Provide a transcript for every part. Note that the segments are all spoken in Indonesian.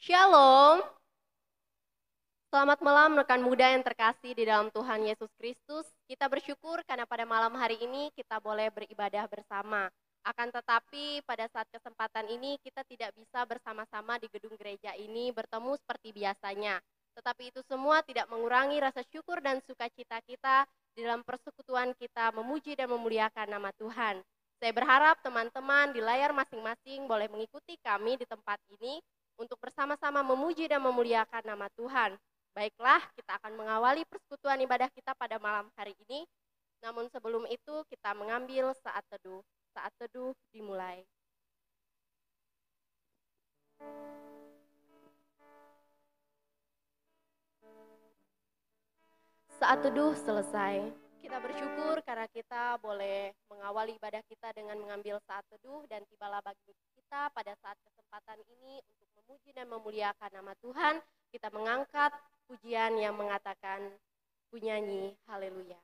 Shalom, selamat malam rekan muda yang terkasih di dalam Tuhan Yesus Kristus. Kita bersyukur karena pada malam hari ini kita boleh beribadah bersama. Akan tetapi pada saat kesempatan ini kita tidak bisa bersama-sama di gedung gereja ini bertemu seperti biasanya. Tetapi itu semua tidak mengurangi rasa syukur dan sukacita kita di dalam persekutuan kita memuji dan memuliakan nama Tuhan. Saya berharap teman-teman di layar masing-masing boleh mengikuti kami di tempat ini untuk bersama-sama memuji dan memuliakan nama Tuhan. Baiklah, kita akan mengawali persekutuan ibadah kita pada malam hari ini. Namun sebelum itu kita mengambil saat teduh. Saat teduh dimulai. Saat teduh selesai. Kita bersyukur karena kita boleh mengawali ibadah kita dengan mengambil saat teduh dan tibalah bagi kita pada saat kesempatan ini untuk memuji dan memuliakan nama Tuhan. Kita mengangkat pujian yang mengatakan bunyanyi haleluya.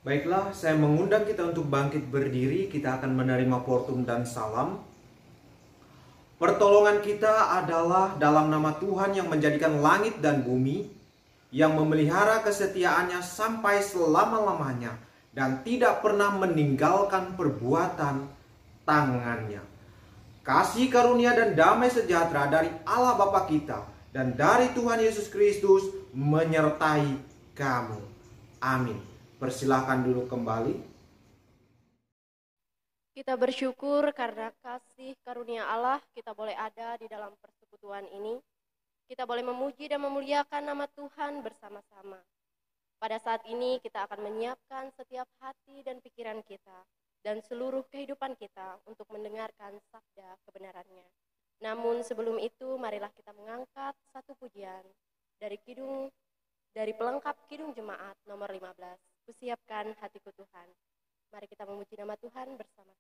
Baiklah, saya mengundang kita untuk bangkit berdiri. Kita akan menerima portum dan salam. Pertolongan kita adalah dalam nama Tuhan yang menjadikan langit dan bumi, yang memelihara kesetiaannya sampai selama-lamanya, dan tidak pernah meninggalkan perbuatan tangannya. Kasih karunia dan damai sejahtera dari Allah Bapa kita dan dari Tuhan Yesus Kristus menyertai kamu. Amin. Persilahkan duduk kembali. Kita bersyukur karena kasih karunia Allah kita boleh ada di dalam persekutuan ini. Kita boleh memuji dan memuliakan nama Tuhan bersama-sama. Pada saat ini kita akan menyiapkan setiap hati dan pikiran kita dan seluruh kehidupan kita untuk mendengarkan sabda kebenarannya. Namun sebelum itu marilah kita mengangkat satu pujian dari pelengkap Kidung Jemaat nomor 15. Kusiapkan hatiku Tuhan. Mari kita memuji nama Tuhan bersama-sama.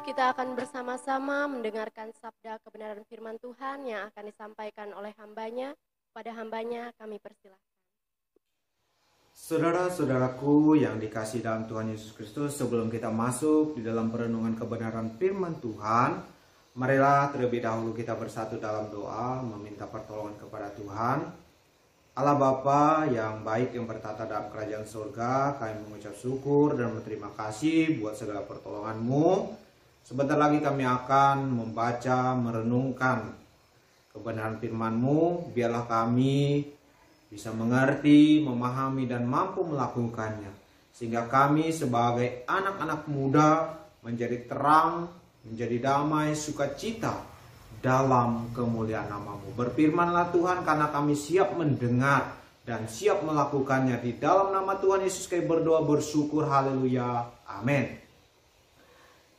kita akan bersama-sama mendengarkan sabda kebenaran firman Tuhan yang akan disampaikan oleh hambanya. Pada hambanya kami persilahkan. Saudara-saudaraku yang dikasihi dalam Tuhan Yesus Kristus, sebelum kita masuk di dalam perenungan kebenaran firman Tuhan, marilah terlebih dahulu kita bersatu dalam doa, meminta pertolongan kepada Tuhan. Allah Bapa yang baik yang bertata dalam kerajaan surga, kami mengucap syukur dan berterima kasih buat segala pertolongan-Mu. Sebentar lagi kami akan membaca, merenungkan kebenaran firman-Mu. Biarlah kami bisa mengerti, memahami, dan mampu melakukannya. Sehingga kami sebagai anak-anak muda menjadi terang, menjadi damai, sukacita dalam kemuliaan nama-Mu. Berfirmanlah Tuhan, karena kami siap mendengar dan siap melakukannya. Di dalam nama Tuhan Yesus kami berdoa bersyukur. Haleluya. Amin.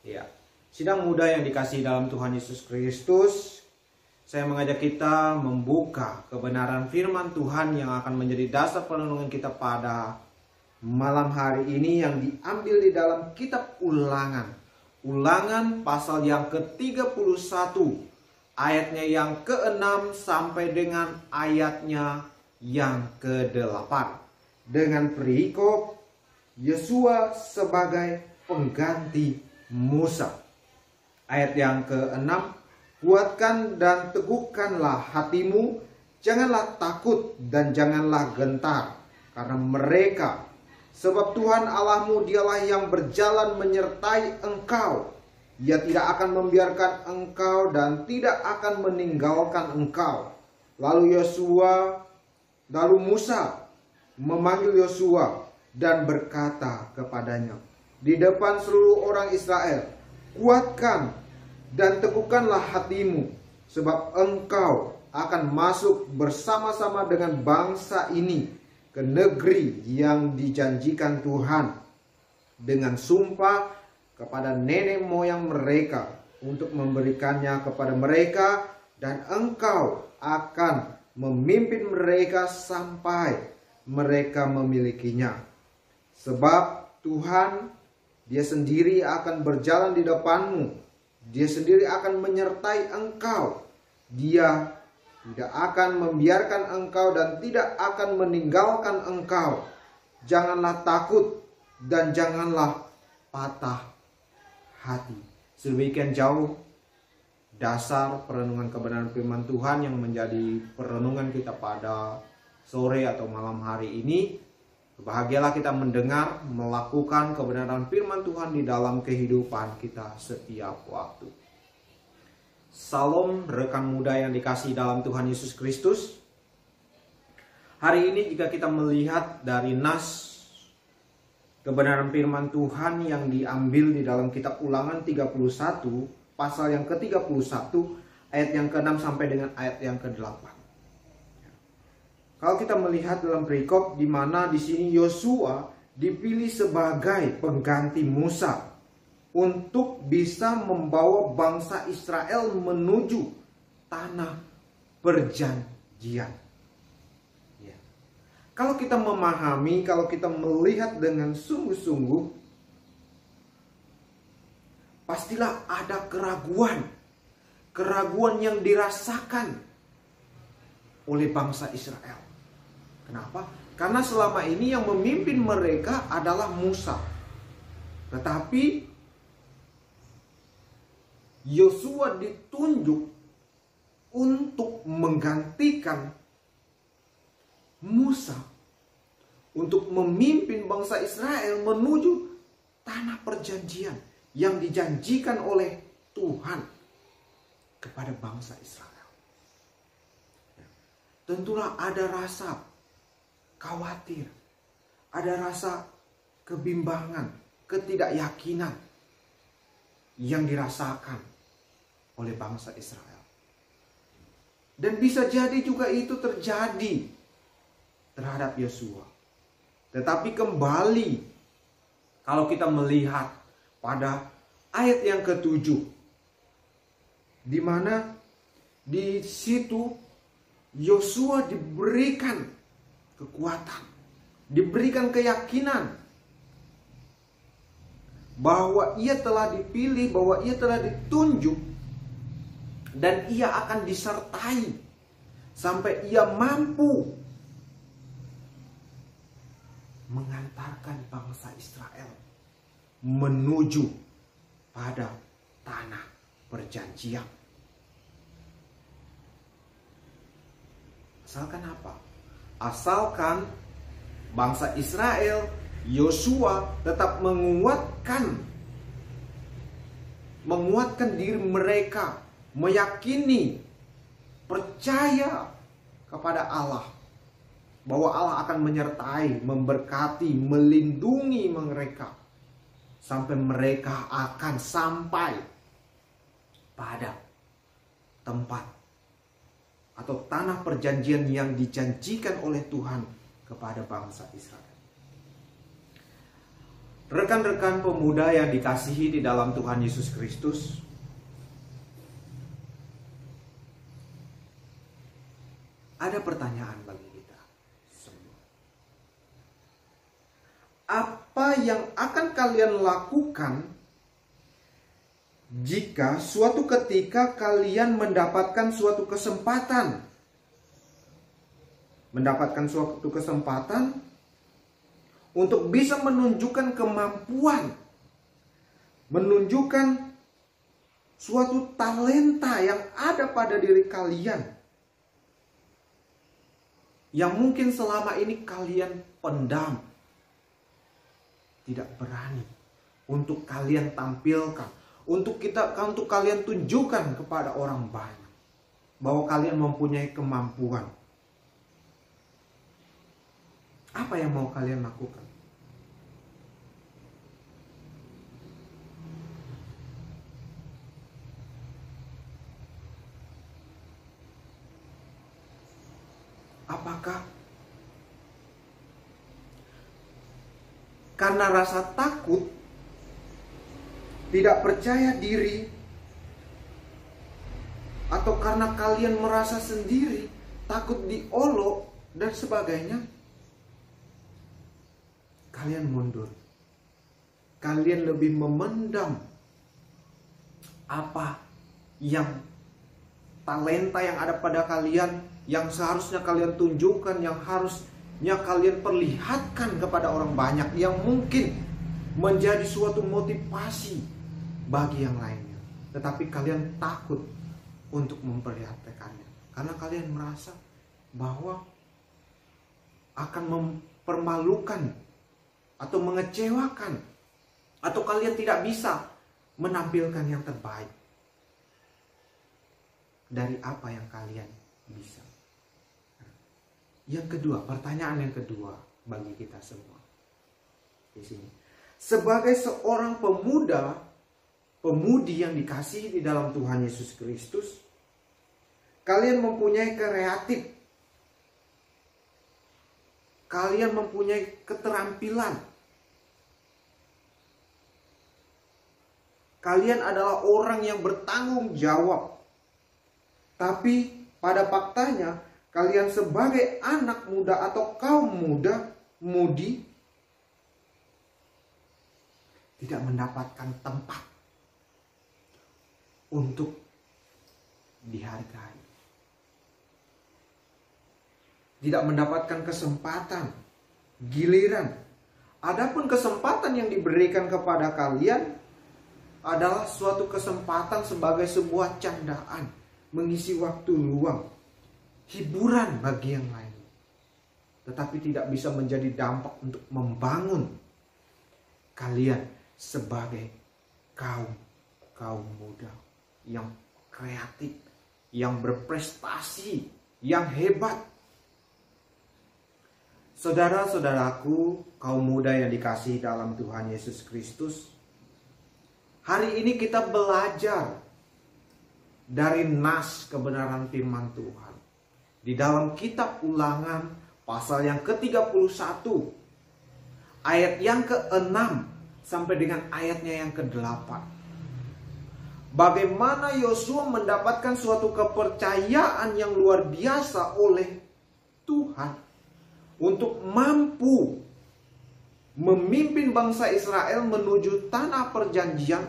Ya, sidang muda yang dikasihi dalam Tuhan Yesus Kristus, saya mengajak kita membuka kebenaran firman Tuhan yang akan menjadi dasar perenungan kita pada malam hari ini, yang diambil di dalam kitab Ulangan. Ulangan pasal yang ke-31, ayatnya yang ke-6 sampai dengan ayatnya yang ke-8. Dengan perikop Yosua sebagai pengganti Musa. Ayat yang ke-6, kuatkan dan teguhkanlah hatimu, janganlah takut dan janganlah gentar karena mereka. Sebab Tuhan Allahmu dialah yang berjalan menyertai engkau. Ia tidak akan membiarkan engkau dan tidak akan meninggalkan engkau. Lalu Musa memanggil Yosua dan berkata kepadanya di depan seluruh orang Israel, kuatkan dan teguhkanlah hatimu, sebab engkau akan masuk bersama-sama dengan bangsa ini ke negeri yang dijanjikan Tuhan dengan sumpah kepada nenek moyang mereka untuk memberikannya kepada mereka, dan engkau akan memimpin mereka sampai mereka memilikinya. Sebab Tuhan, Dia sendiri akan berjalan di depanmu, Dia sendiri akan menyertai engkau. Dia tidak akan membiarkan engkau dan tidak akan meninggalkan engkau. Janganlah takut dan janganlah patah hati. Sedemikian jauh dasar perenungan kebenaran firman Tuhan yang menjadi perenungan kita pada sore atau malam hari ini. Bahagialah kita mendengar, melakukan kebenaran firman Tuhan di dalam kehidupan kita setiap waktu. Salam rekan muda yang dikasihi dalam Tuhan Yesus Kristus. Hari ini jika kita melihat dari nas kebenaran firman Tuhan yang diambil di dalam kitab Ulangan 31, pasal yang ke-31, ayat yang ke-6 sampai dengan ayat yang ke-8. Kalau kita melihat dalam perikop di mana di sini Yosua dipilih sebagai pengganti Musa untuk bisa membawa bangsa Israel menuju tanah perjanjian. Ya. Kalau kita memahami, kalau kita melihat dengan sungguh-sungguh, pastilah ada keraguan yang dirasakan oleh bangsa Israel. Kenapa? Karena selama ini yang memimpin mereka adalah Musa. Tetapi Yosua ditunjuk untuk menggantikan Musa untuk memimpin bangsa Israel menuju tanah perjanjian yang dijanjikan oleh Tuhan kepada bangsa Israel. Tentulah ada rasa khawatir, ada rasa kebimbangan, ketidakyakinan yang dirasakan oleh bangsa Israel. Dan bisa jadi juga itu terjadi terhadap Yosua. Tetapi kembali kalau kita melihat pada ayat yang ke-7, di mana di situ Yosua diberikan kekuatan, diberikan keyakinan bahwa ia telah dipilih, bahwa ia telah ditunjuk, dan ia akan disertai sampai ia mampu mengantarkan bangsa Israel menuju pada tanah perjanjian. Asalkan apa? Asalkan bangsa Israel, Yosua tetap menguatkan diri mereka, meyakini, percaya kepada Allah, bahwa Allah akan menyertai, memberkati, melindungi mereka sampai mereka akan sampai pada tempat atau tanah perjanjian yang dijanjikan oleh Tuhan kepada bangsa Israel. Rekan-rekan pemuda yang dikasihi di dalam Tuhan Yesus Kristus, ada pertanyaan bagi kita semua. Apa yang akan kalian lakukan jika suatu ketika kalian mendapatkan suatu kesempatan? Mendapatkan suatu kesempatan untuk bisa menunjukkan kemampuan, menunjukkan suatu talenta yang ada pada diri kalian, yang mungkin selama ini kalian pendam, tidak berani untuk kalian tampilkan, untuk kalian tunjukkan kepada orang banyak bahwa kalian mempunyai kemampuan. Apa yang mau kalian lakukan? Apakah karena rasa takut, tidak percaya diri, atau karena kalian merasa sendiri, takut diolok dan sebagainya, kalian mundur? Kalian lebih memendam apa yang talenta yang ada pada kalian, yang seharusnya kalian tunjukkan, yang harusnya kalian perlihatkan kepada orang banyak, yang mungkin menjadi suatu motivasi bagi yang lainnya. Tetapi kalian takut untuk memperlihatkannya karena kalian merasa bahwa akan mempermalukan atau mengecewakan, atau kalian tidak bisa menampilkan yang terbaik dari apa yang kalian bisa. Yang kedua, pertanyaan yang kedua bagi kita semua di sini, sebagai seorang pemuda, pemudi yang dikasihi di dalam Tuhan Yesus Kristus, kalian mempunyai kreatif, kalian mempunyai keterampilan, kalian adalah orang yang bertanggung jawab. Tapi pada faktanya, kalian sebagai anak muda atau kaum muda, mudi, tidak mendapatkan tempat untuk dihargai. Tidak mendapatkan kesempatan, giliran. Adapun kesempatan yang diberikan kepada kalian adalah suatu kesempatan sebagai sebuah candaan, mengisi waktu luang, hiburan bagi yang lain, tetapi tidak bisa menjadi dampak untuk membangun kalian sebagai kaum muda yang kreatif, yang berprestasi, yang hebat. Saudara-saudaraku, kaum muda yang dikasihi dalam Tuhan Yesus Kristus, hari ini kita belajar dari nas kebenaran firman Tuhan di dalam kitab Ulangan pasal yang ke-31 ayat yang ke-6 sampai dengan ayatnya yang ke-8. Bagaimana Yosua mendapatkan suatu kepercayaan yang luar biasa oleh Tuhan untuk mampu memimpin bangsa Israel menuju tanah perjanjian,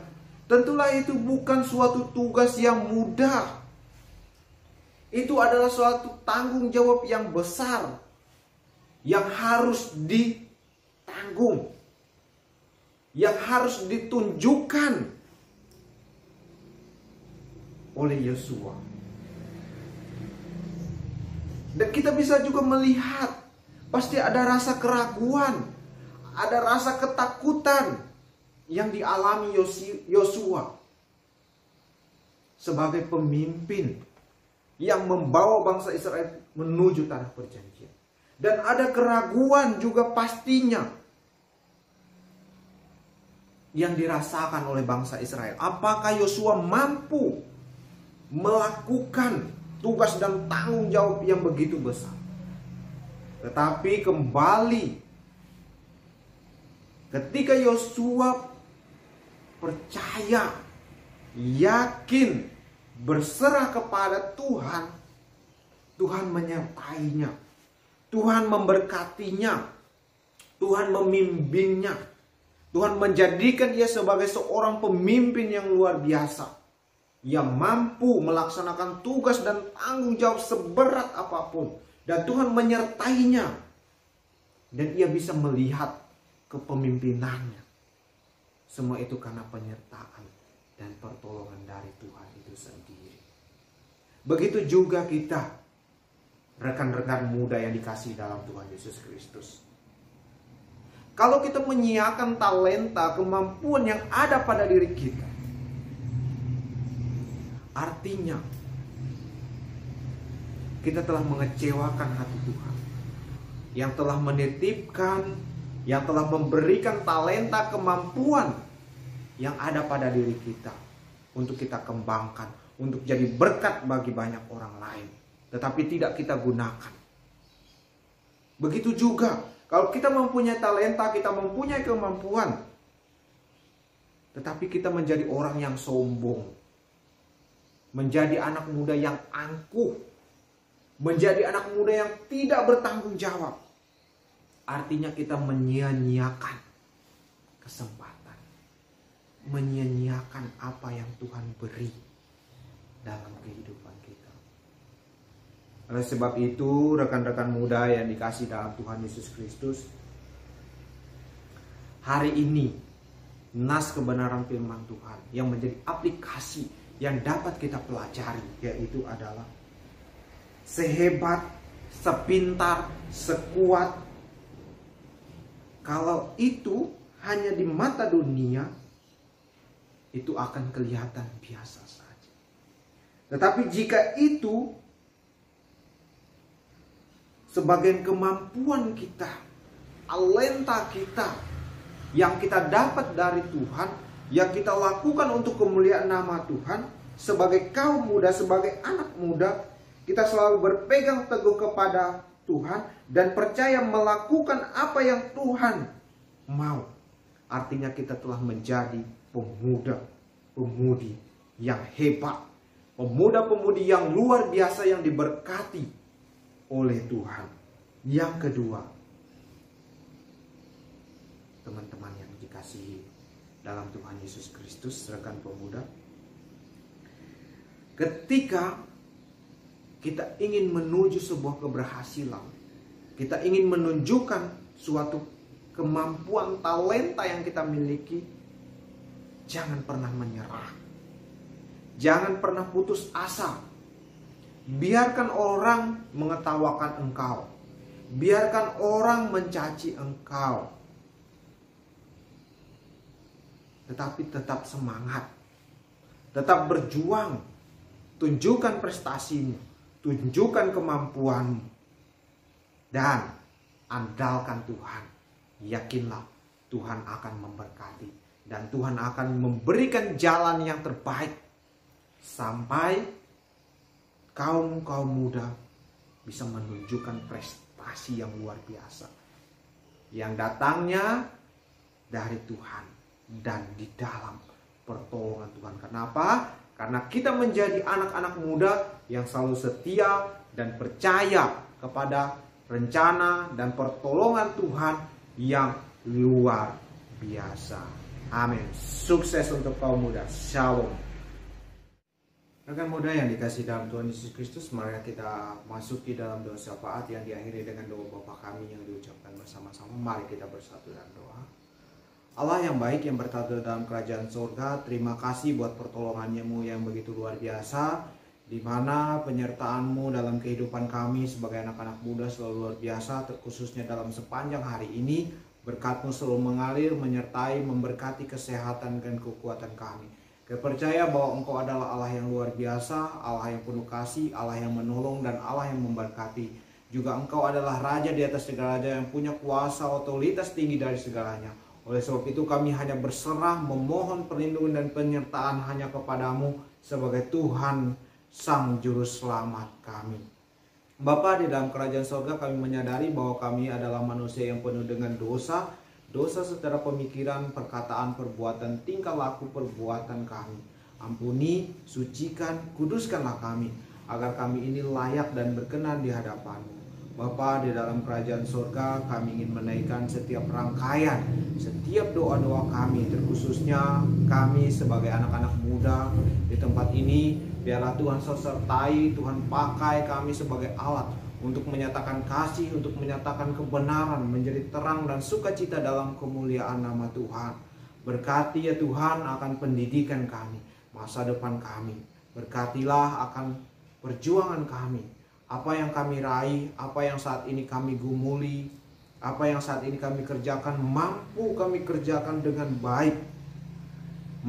tentulah itu bukan suatu tugas yang mudah. Itu adalah suatu tanggung jawab yang besar yang harus ditanggung, yang harus ditunjukkan oleh Yosua. Dan kita bisa juga melihat pasti ada rasa keraguan, ada rasa ketakutan yang dialami Yosua sebagai pemimpin yang membawa bangsa Israel menuju tanah perjanjian. Dan ada keraguan juga pastinya yang dirasakan oleh bangsa Israel. Apakah Yosua mampu melakukan tugas dan tanggung jawab yang begitu besar? Tetapi kembali, ketika Yosua percaya, yakin, berserah kepada Tuhan, Tuhan menyertainya, Tuhan memberkatinya, Tuhan membimbingnya, Tuhan menjadikan dia sebagai seorang pemimpin yang luar biasa, yang mampu melaksanakan tugas dan tanggung jawab seberat apapun. Dan Tuhan menyertainya. Dan ia bisa melihat kepemimpinannya. Semua itu karena penyertaan dan pertolongan dari Tuhan itu sendiri. Begitu juga kita, rekan-rekan muda yang dikasihi dalam Tuhan Yesus Kristus. Kalau kita menyiapkan talenta, kemampuan yang ada pada diri kita, artinya kita telah mengecewakan hati Tuhan yang telah menitipkan, yang telah memberikan talenta, kemampuan yang ada pada diri kita untuk kita kembangkan, untuk jadi berkat bagi banyak orang lain, tetapi tidak kita gunakan. Begitu juga kalau kita mempunyai talenta, kita mempunyai kemampuan, tetapi kita menjadi orang yang sombong, menjadi anak muda yang angkuh, menjadi anak muda yang tidak bertanggung jawab, artinya kita menyia-nyiakan kesempatan, menyia-nyiakan apa yang Tuhan beri dalam kehidupan kita. Oleh sebab itu, rekan-rekan muda yang dikasihi dalam Tuhan Yesus Kristus, hari ini nas kebenaran firman Tuhan yang menjadi aplikasi yang dapat kita pelajari, yaitu adalah sehebat, sepintar, sekuat, kalau itu hanya di mata dunia, itu akan kelihatan biasa saja. Tetapi jika itu sebagian kemampuan kita, talenta kita yang kita dapat dari Tuhan, yang kita lakukan untuk kemuliaan nama Tuhan, sebagai kaum muda, sebagai anak muda, kita selalu berpegang teguh kepada Tuhan dan percaya melakukan apa yang Tuhan mau. Artinya kita telah menjadi pemuda-pemudi yang hebat, pemuda-pemudi yang luar biasa yang diberkati oleh Tuhan. Yang kedua, teman-teman yang dikasihi dalam Tuhan Yesus Kristus, rekan pemuda, ketika kita ingin menuju sebuah keberhasilan, kita ingin menunjukkan suatu kemampuan, talenta yang kita miliki, jangan pernah menyerah, jangan pernah putus asa. Biarkan orang mengetawakan engkau, biarkan orang mencaci engkau, tetapi tetap semangat, tetap berjuang, tunjukkan prestasimu, tunjukkan kemampuanmu, dan andalkan Tuhan. Yakinlah Tuhan akan memberkati, dan Tuhan akan memberikan jalan yang terbaik sampai kaum muda bisa menunjukkan prestasi yang luar biasa yang datangnya dari Tuhan dan di dalam pertolongan Tuhan. Kenapa? Karena kita menjadi anak-anak muda yang selalu setia dan percaya kepada rencana dan pertolongan Tuhan yang luar biasa. Amin. Sukses untuk kaum muda. Shalom. Rekan muda yang dikasih dalam Tuhan Yesus Kristus, mari kita masuk di dalam doa syafaat yang diakhiri dengan doa Bapa kami yang diucapkan bersama-sama. Mari kita bersatu dalam doa. Allah yang baik yang bertata dalam kerajaan surga, terima kasih buat pertolonganmu yang begitu luar biasa, di mana penyertaan-Mu dalam kehidupan kami sebagai anak-anak muda selalu luar biasa, terkhususnya dalam sepanjang hari ini. Berkat-Mu selalu mengalir, menyertai, memberkati kesehatan dan kekuatan kami. Kami percaya bahwa Engkau adalah Allah yang luar biasa, Allah yang penuh kasih, Allah yang menolong, dan Allah yang memberkati. Juga Engkau adalah Raja di atas segala raja yang punya kuasa otoritas tinggi dari segalanya. Oleh sebab itu kami hanya berserah memohon perlindungan dan penyertaan hanya kepadamu sebagai Tuhan Sang Juru Selamat kami. Bapa di dalam kerajaan surga, kami menyadari bahwa kami adalah manusia yang penuh dengan dosa. Dosa secara pemikiran, perkataan, perbuatan, tingkah laku, perbuatan kami. Ampuni, sucikan, kuduskanlah kami, agar kami ini layak dan berkenan di hadapan-Mu. Bapa di dalam kerajaan surga, kami ingin menaikkan setiap rangkaian, setiap doa-doa kami, terkhususnya kami sebagai anak-anak muda di tempat ini. Biarlah Tuhan sertai, Tuhan pakai kami sebagai alat untuk menyatakan kasih, untuk menyatakan kebenaran, menjadi terang dan sukacita dalam kemuliaan nama Tuhan. Berkati ya Tuhan akan pendidikan kami, masa depan kami. Berkatilah akan perjuangan kami, apa yang kami raih, apa yang saat ini kami gumuli, apa yang saat ini kami kerjakan, mampu kami kerjakan dengan baik,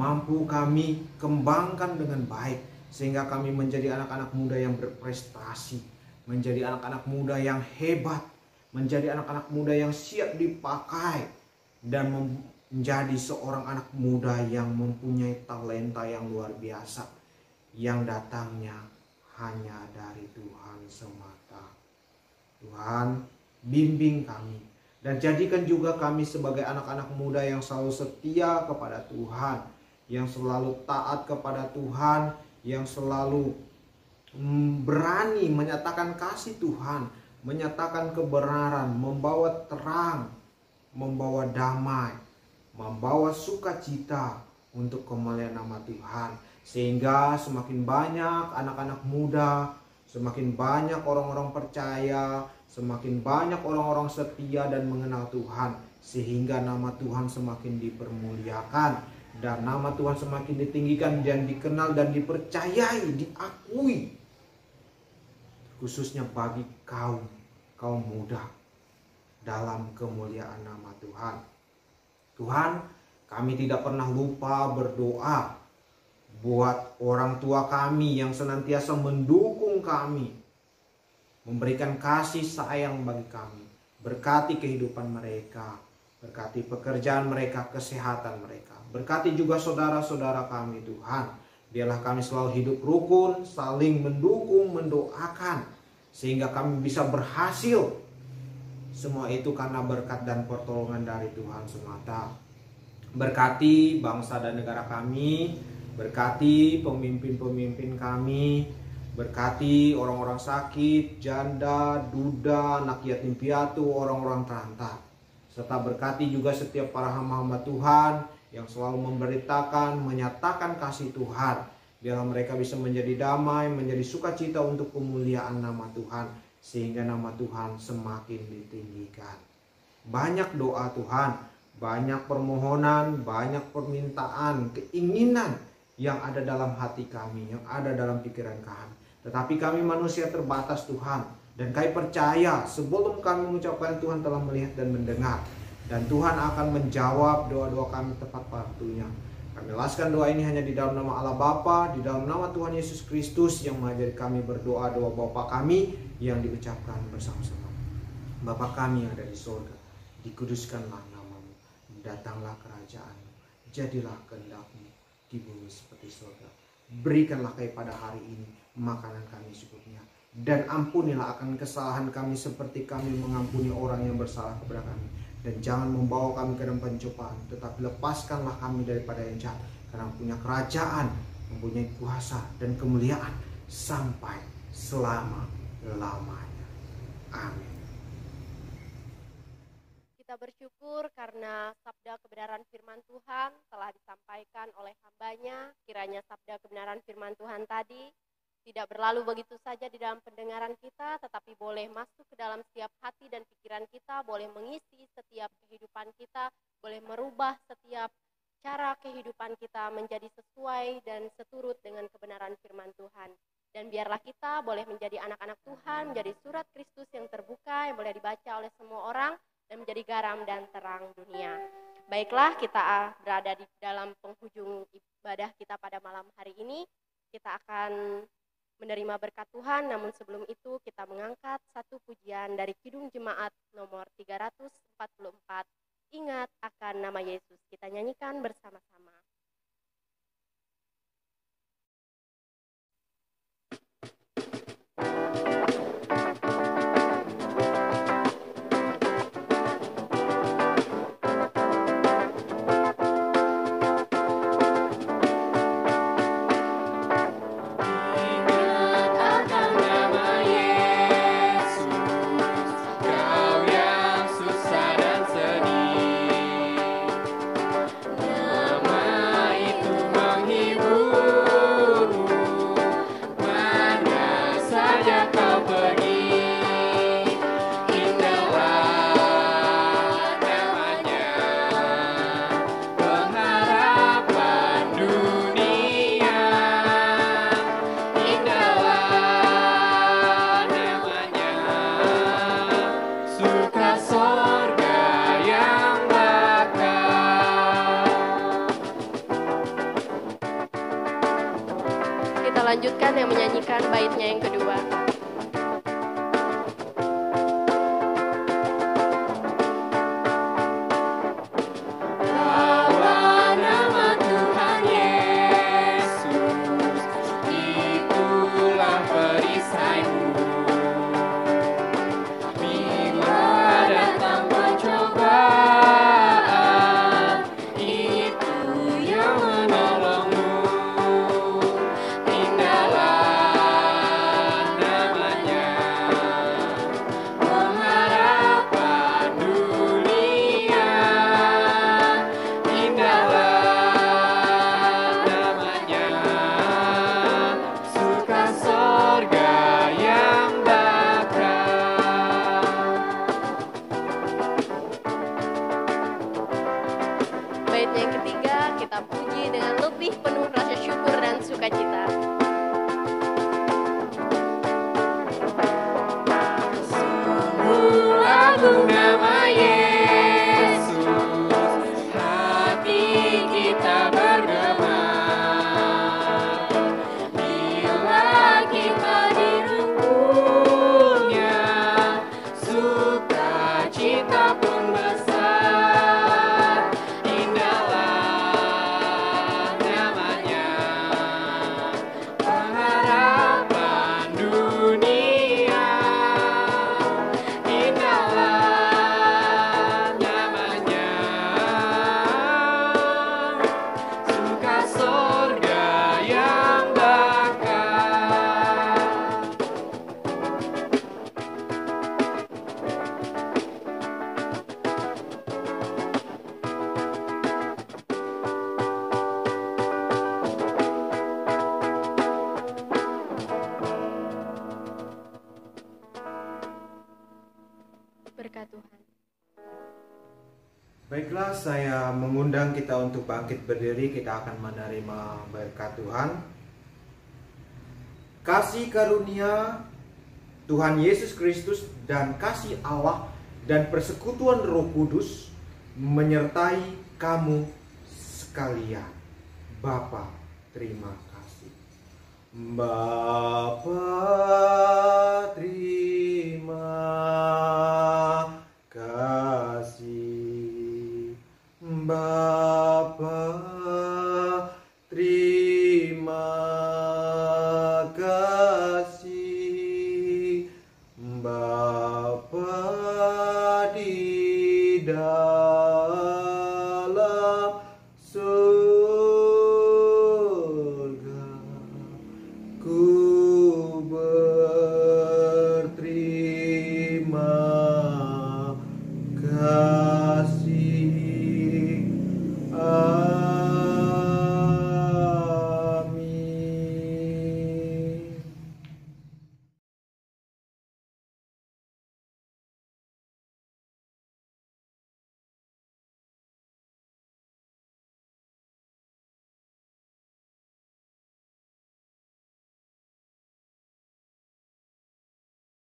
mampu kami kembangkan dengan baik, sehingga kami menjadi anak-anak muda yang berprestasi, menjadi anak-anak muda yang hebat, menjadi anak-anak muda yang siap dipakai, dan menjadi seorang anak muda yang mempunyai talenta yang luar biasa, yang datangnya hanya dari Tuhan semata. Tuhan, bimbing kami, dan jadikan juga kami sebagai anak-anak muda yang selalu setia kepada Tuhan, yang selalu taat kepada Tuhan, yang selalu berani menyatakan kasih Tuhan, menyatakan kebenaran, membawa terang, membawa damai, membawa sukacita untuk kemuliaan nama Tuhan. Sehingga semakin banyak anak-anak muda, semakin banyak orang-orang percaya, semakin banyak orang-orang setia dan mengenal Tuhan, sehingga nama Tuhan semakin dipermuliakan, dan nama Tuhan semakin ditinggikan dan dikenal dan dipercayai, diakui, khususnya bagi kaum muda dalam kemuliaan nama Tuhan. Tuhan, kami tidak pernah lupa berdoa buat orang tua kami yang senantiasa mendukung kami, memberikan kasih sayang bagi kami. Berkati kehidupan mereka, berkati pekerjaan mereka, kesehatan mereka. Berkati juga saudara-saudara kami Tuhan. Biarlah kami selalu hidup rukun, saling mendukung, mendoakan, sehingga kami bisa berhasil. Semua itu karena berkat dan pertolongan dari Tuhan semata. Berkati bangsa dan negara kami, berkati pemimpin-pemimpin kami, berkati orang-orang sakit, janda, duda, anak yatim piatu, orang-orang terlantar. Serta berkati juga setiap para hamba-hamba Tuhan yang selalu memberitakan, menyatakan kasih Tuhan. Biarlah mereka bisa menjadi damai, menjadi sukacita untuk kemuliaan nama Tuhan, sehingga nama Tuhan semakin ditinggikan. Banyak doa Tuhan, banyak permohonan, banyak permintaan, keinginan yang ada dalam hati kami, yang ada dalam pikiran kami. Tetapi kami manusia terbatas Tuhan, dan kami percaya sebelum kami mengucapkan, Tuhan telah melihat dan mendengar. Dan Tuhan akan menjawab doa-doa kami tepat waktunya. Kami laskan doa ini hanya di dalam nama Allah Bapa, di dalam nama Tuhan Yesus Kristus yang mengajari kami berdoa, doa Bapa kami yang diucapkan bersama-sama. Bapa kami yang ada di surga, dikuduskanlah namamu, datanglah kerajaan-Mu, jadilah kehendak-Mu di bumi seperti surga. Berikanlah kami pada hari ini makanan kami secukupnya, dan ampunilah akan kesalahan kami seperti kami mengampuni orang yang bersalah kepada kami. Dan jangan membawa kami ke dalam pencobaan, tetapi lepaskanlah kami daripada yang jahat, karena punya kerajaan, mempunyai kuasa dan kemuliaan sampai selama-lamanya. Amin. Kita bersyukur karena sabda kebenaran firman Tuhan telah disampaikan oleh hamba-Nya. Kiranya sabda kebenaran firman Tuhan tadi tidak berlalu begitu saja di dalam pendengaran kita, tetapi boleh masuk ke dalam setiap hati dan pikiran kita, boleh mengisi setiap kehidupan kita, boleh merubah setiap cara kehidupan kita menjadi sesuai dan seturut dengan kebenaran firman Tuhan. Dan biarlah kita boleh menjadi anak-anak Tuhan, menjadi surat Kristus yang terbuka, yang boleh dibaca oleh semua orang, dan menjadi garam dan terang dunia. Baiklah, kita berada di dalam penghujung ibadah kita pada malam hari ini. Kita akan menerima berkat Tuhan, namun sebelum itu kita mengangkat satu pujian dari Kidung Jemaat nomor 344. Ingat akan nama Yesus. Kita nyanyikan bersama-sama. Lanjutkan yang menyanyikan baitnya yang kedua. Berkat Tuhan. Baiklah, saya mengundang kita untuk bangkit berdiri. Kita akan menerima berkat Tuhan. Kasih karunia Tuhan Yesus Kristus dan kasih Allah dan persekutuan Roh Kudus menyertai kamu sekalian. Bapa, terima kasih. Bapa, terima kasih. Bapa, terima kasih. Bapa di dalam surga, ku berterima kasih.